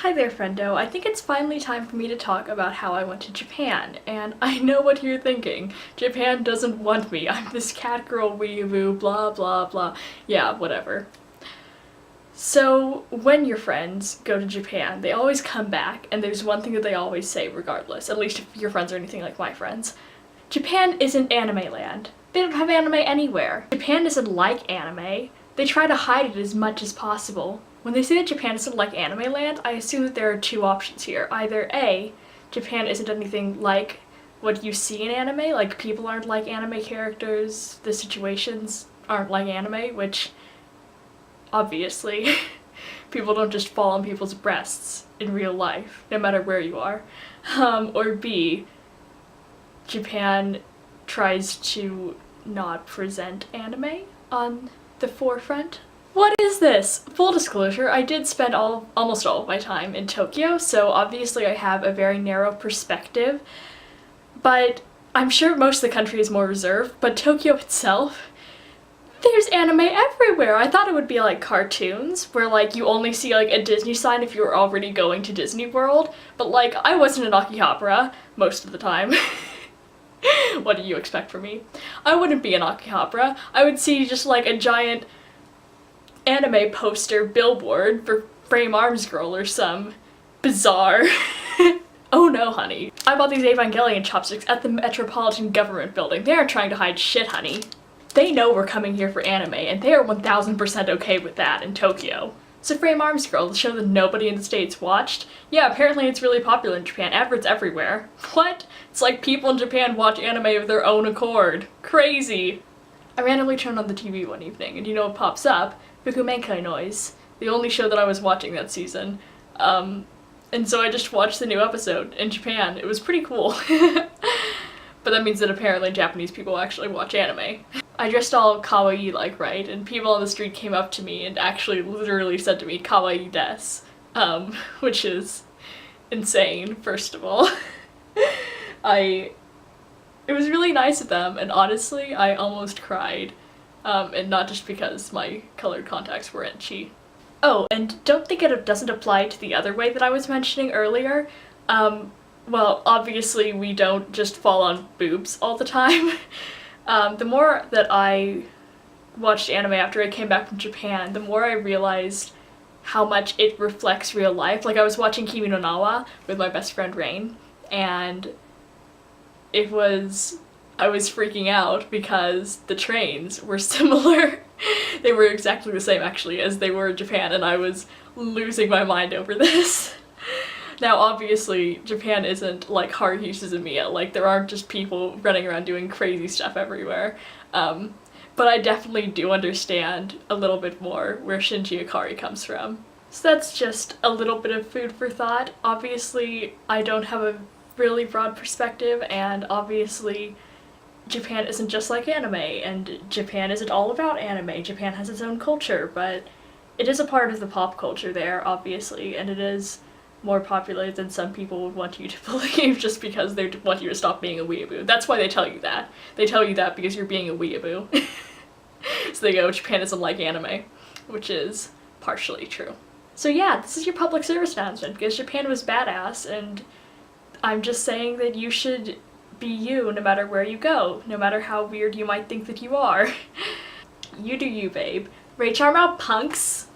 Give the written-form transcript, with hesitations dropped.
Hi there, friendo. I think it's finally time for me to talk about how I went to Japan, and I know what you're thinking. Japan doesn't want me. I'm this cat girl weeaboo, blah blah blah. Yeah, whatever. So, when your friends go to Japan, they always come back, and there's one thing that they always say regardless, at least if your friends are anything like my friends. Japan isn't anime land. They don't have anime anywhere. Japan isn't like anime. They try to hide it as much as possible. When they say that Japan isn't like anime land, I assume that there are two options here. Either A, Japan isn't anything like what you see in anime, like people aren't like anime characters, the situations aren't like anime, which obviously people don't just fall on people's breasts in real life, no matter where you are. Or B, Japan tries to not present anime on the forefront. What is this? Full disclosure, I did spend almost all of my time in Tokyo, so obviously I have a very narrow perspective, but I'm sure most of the country is more reserved, but Tokyo itself, there's anime everywhere. I thought it would be like cartoons, where like you only see like a Disney sign if you were already going to Disney World, but like I wasn't in Akihabara most of the time. What do you expect from me? I wouldn't be in Akihabara. I would see just like a giant anime poster billboard for Frame Arms Girl or some bizarre oh no, honey. I bought these Evangelion chopsticks at the Metropolitan Government Building. They aren't trying to hide shit, honey. They know we're coming here for anime, and they are 1000% okay with that in Tokyo. So Frame Arms Girl, the show that nobody in the States watched, yeah, apparently it's really popular in Japan. Adverts everywhere. What? It's like people in Japan watch anime of their own accord. Crazy. I randomly turned on the TV one evening, and you know what pops up? Fukumenkai Noise, the only show that I was watching that season. And so I just watched the new episode in Japan. It was pretty cool. But that means that apparently Japanese people actually watch anime. I dressed all kawaii-like, right? And people on the street came up to me and actually literally said to me, kawaii desu. Which is insane, first of all. It was really nice of them, and honestly, I almost cried. And not just because my colored contacts were itchy. Oh, and don't think it doesn't apply to the other way that I was mentioning earlier. Well, obviously we don't just fall on boobs all the time. The more that I watched anime after I came back from Japan, the more I realized how much it reflects real life. Like I was watching Kimi no Na wa with my best friend Rain, and I was freaking out because the trains were similar. They were exactly the same actually as they were in Japan, and I was losing my mind over this. Now obviously Japan isn't like Haruhi Suzumiya, like there aren't just people running around doing crazy stuff everywhere. But I definitely do understand a little bit more where Shinji Ikari comes from. So that's just a little bit of food for thought. Obviously I don't have a really broad perspective, and obviously Japan isn't just like anime, and Japan isn't all about anime. Japan has its own culture, but it is a part of the pop culture there, obviously, and it is more popular than some people would want you to believe just because they want you to stop being a weeaboo. That's why they tell you that. They tell you that because you're being a weeaboo. So they go, Japan isn't like anime, which is partially true. So yeah, this is your public service announcement because Japan was badass, and I'm just saying that you should be you no matter where you go, no matter how weird you might think that you are. You do you, babe. Ray Charm out, punks!